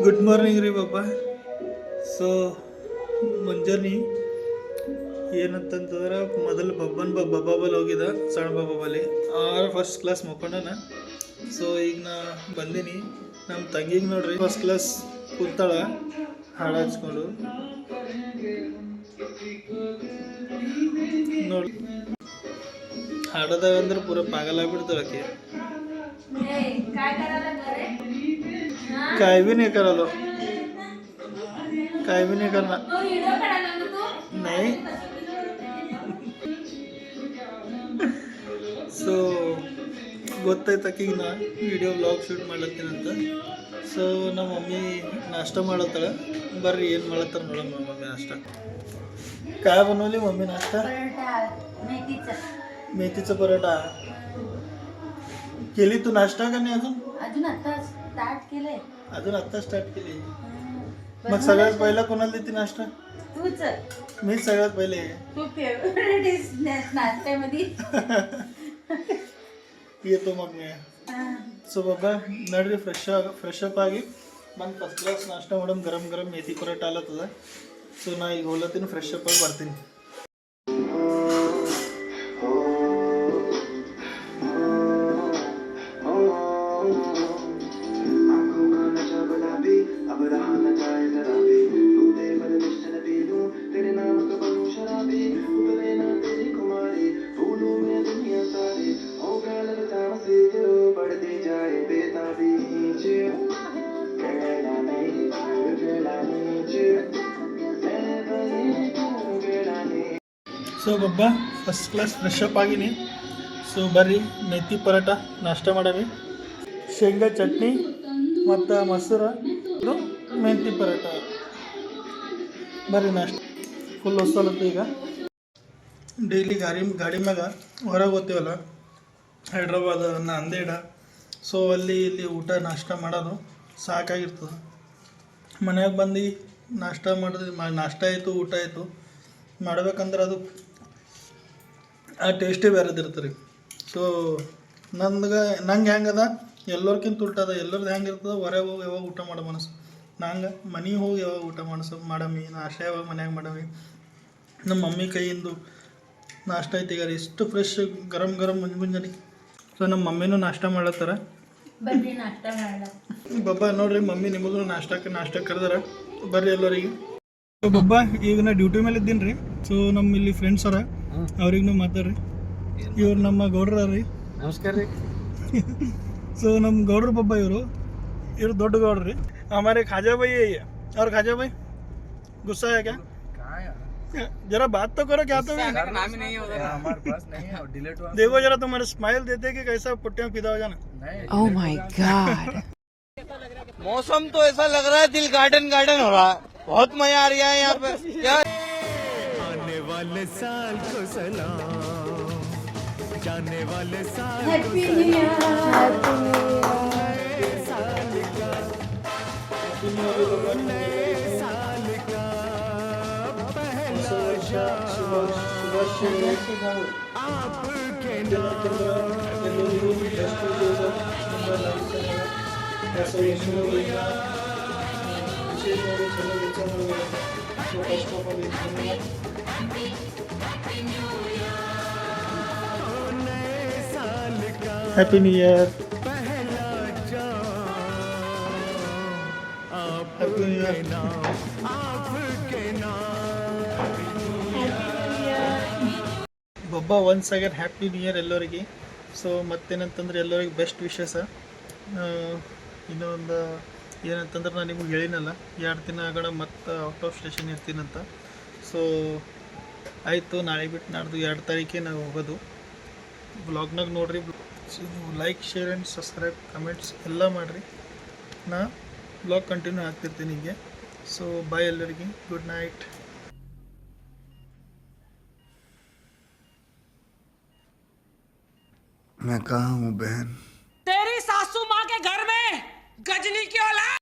Good morning ರೀ ಬಾಬಾ. So ಮುಂಜಾನೆ ಏನಂತಂತಂದ್ರೆ ಮೊದಲು ಬಬ್ಬಾಬಲ್ ಹೋಗಿದ್ದ ಸಣ್ಣ ಬಬ್ಬಾಬಲ್ಲಿ ಫಸ್ಟ್ ಕ್ಲಾಸ್ ಮುಕ್ಕೊಂಡನ. ಸೊ ಈಗ ನಾ ಬಂದೀನಿ. ನಮ್ಮ ತಂಗಿಗೆ ನೋಡ್ರಿ ಫಸ್ಟ್ ಕ್ಲಾಸ್ ಕೂತಾಳ ಹಾಡು ಹಚ್ಕೊಂಡು ನೋಡಿ. ಹಾಡೋದಾಗ ಅಂದ್ರೆ ಪೂರ ಪಾಗಲ್ ಆಗ್ಬಿಡ್ತಾಳಕ್ಕೆ. काय भी नहीं करा लो, काय भी नहीं करना नहीं. ಸೊ ಗೊತ್ತಾಯ್ತಕ್ಕೆ ಈಗ ನಾ ವಿಡಿಯೋ ಬ್ಲಾಗ್ ಶೂಟ್ ಮಾಡ್ಲತ್ತೀನಂತ. ಸೊ ನಮ್ಮ ಮಮ್ಮಿ ನಾಷ್ಟ ಮಾಡತ್ತಾಳೆ. ಬರ್ರಿ ಏನು ಮಾಡತ್ತಾರ ನೋಡೋಣ. ಮಮ್ಮಿ नाश्ता काय बनवली मम्मी नाश्ता? मेथीचा पराठा केली तू नाश्ता का नाही अजून? अजून आता स्टार्ट केली. मग सगळ्यात पहिला कोणाला देते नाश्ता? तूच. मीच सगळ्यात पहिले. तू फेवरेट नाश्त्यामध्ये येतो मग मी. ಸೊ ಬಾಬಾ ನಡ್ರಿ ಫ್ರೆಶ್ ಅಪ್ ಆಗಿ ಬಂದು ಫಸ್ಟ್ ಕ್ಲಾಸ್ ನಾಷ್ಟ ಮಾಡೋಣ. ಗರಂ ಗರಂ ಮೇಥಿ ಪರೋಟ ಆಲತ್ತದ. ಸೊ ನಾ ಈಗ ಹೋಲತ್ತೀನಿ, ಫ್ರೆಶ್ ಅಪ್ ಆಗಿ ಬರ್ತೀನಿ. ಸೊ ಬಬ್ಬಾ ಫಸ್ಟ್ ಕ್ಲಾಸ್ ಫ್ರೆಶ್ ಅಪ್ ಆಗಿನಿ. ಸೊ ಬರ್ರಿ ಮೆಥಿ ಪರೋಟ ನಾಷ್ಟ ಮಾಡವಿ. ಶೇಂಗಾ ಚಟ್ನಿ ಮತ್ತು ಮೊಸರು ಮೆಂತಿ ಪರೋಟ. ಬರ್ರಿ ನಾಷ್ಟ ಫುಲ್ ಹೊಸಲತ್ತು. ಈಗ ಡೈಲಿ ಗಾಡಿ ಮ್ಯಾಗ ಹೊರಗೆ ಹೋಗ್ತೀವಲ್ಲ, ಹೈದ್ರಾಬಾದ್ ನಾಂದೇಡ. ಸೊ ಅಲ್ಲಿ ಇಲ್ಲಿ ಊಟ ನಾಷ್ಟ ಮಾಡೋದು ಸಾಕಾಗಿರ್ತದೆ. ಮನ್ಯಾಗ ಬಂದು ನಾಷ್ಟ ಮಾಡಿದ್ವಿ, ನಾಷ್ಟ ಆಯಿತು ಊಟ ಆಯಿತು ಮಾಡ್ಬೇಕಂದ್ರೆ ಅದು ಆ ಟೇಸ್ಟೇ ಬೇರೆದಿರ್ತದೆ ರೀ. ಸೊ ನಂಗೆ ಹೆಂಗದ ಎಲ್ಲರ್ಕಿಂತ ಉಲ್ಟದ. ಎಲ್ಲರದ್ದು ಹೆಂಗೆ ಇರ್ತದೆ ಹೊರಗೆ ಹೋಗಿ ಯಾವಾಗ ಊಟ ಮಾಡೋ ಮನಸ್ಸು. ನಂಗೆ ಮನೆಗೆ ಹೋಗಿ ಯಾವಾಗ ಊಟ ಮಾಡಮಿ ನಾಷ್ಟ ಯಾವಾಗ ಮನ್ಯಾಗ ಮಾಡಮಿ. ನಮ್ಮ ಮಮ್ಮಿ ಕೈಯಿಂದ ನಾಷ್ಟ ಐತಿ ಈಗ ಇಷ್ಟು ಫ್ರೆಶ್ ಗರಂ ಗರಂ ಮುಂಜಾನೆ. ಸೊ ನಮ್ಮ ಮಮ್ಮಿನೂ ನಾಷ್ಟ ಮಾಡ್ಲತ್ತಾರ. ಬಬ್ಬಾ ನೋಡ್ರಿ ಮಮ್ಮಿ ನಿಮಗೂ ನಾಷ್ಟ ಕರೆದಾರ. ಬರ್ರಿ ಎಲ್ಲರಿಗೆ. ಬಬ್ಬಾ ಈಗ ನಾ ಡ್ಯೂಟಿ ಮೇಲೆ ಇದ್ದೀನಿ ರೀ. ಸೊ ನಮ್ಮ ಇಲ್ಲಿ ಫ್ರೆಂಡ್ಸ್ ಅರ, ಅವ್ರಿಗೂ ಮಾತಾಡ್ರಿ. ಇವ್ರು ನಮ್ಮ ಗೌಡ್ರ ರೀ. ನಮಸ್ಕಾರ ರೀ. ಸೊ ನಮ್ಮ ಗೌಡ್ರ ಬಬ್ಬಾ ಇವ್ರು ದೊಡ್ಡ गौड़ ರೀ. हमारे खाजा भाई है ये. और खाजा भाई गुस्सा है क्या? जरा बात तो करो. क्या तो नाम ही नहीं है उधर. हमारे पास नहीं है, डिलीट हुआ. देखो जरा तुम्हारे स्माइल देते कि कैसा पुट्टे में फिदा हो जाना. Oh my God. मौसम तो ऐसा लग रहा है दिल गार्डन हो रहा है. बहुत मजा आ रहा है यहाँ पे. क्या आने वाले साल को सलाम, जाने वाले साल हैप्पी न्यू ईयर. साल का नए साल का पहला आपके हैप्पी न्यू ईयर. पहला हैप्पी न्यू ईयर. आपके नाम. ಬಬ್ಬಾ once again happy new year ಎಲ್ಲರಿಗೆ. ಸೊ ಮತ್ತೇನಂತಂದ್ರೆ ಎಲ್ಲರಿಗೆ ಬೆಸ್ಟ್ ವಿಶಸ್. ಇನ್ನೊಂದು ಏನಂತಂದ್ರೆ ನಾನು ನಿಮಗೆ ಹೇಳಿನಲ್ಲ 2 ದಿನ ಆಗೋಣ ಮತ್ತು ಔಟ್ ಆಫ್ ಸ್ಟೇಷನ್ ಇರ್ತೀನಂತ. ಸೊ ಆಯಿತು, ನಾಳೆ ಬಿಟ್ಟು ನಾಡ್ದು 2 ತಾರೀಕಿಗೆ ನಾವು ಹೋಗೋದು. ಬ್ಲಾಗ್ನಾಗ ನೋಡಿರಿ. ಸೊ ನೀವು like share and subscribe comments ಎಲ್ಲ ಮಾಡಿರಿ. ನಾ ಬ್ಲಾಗ್ ಕಂಟಿನ್ಯೂ ಆಗ್ತಿರ್ತೀನಿ ಹೀಗೆ. ಸೊ ಬಾಯ್ ಎಲ್ಲರಿಗೆ. Good night. मैं कहाँ हूँ बहन? तेरी सासू माँ के घर में गजनी की औलाद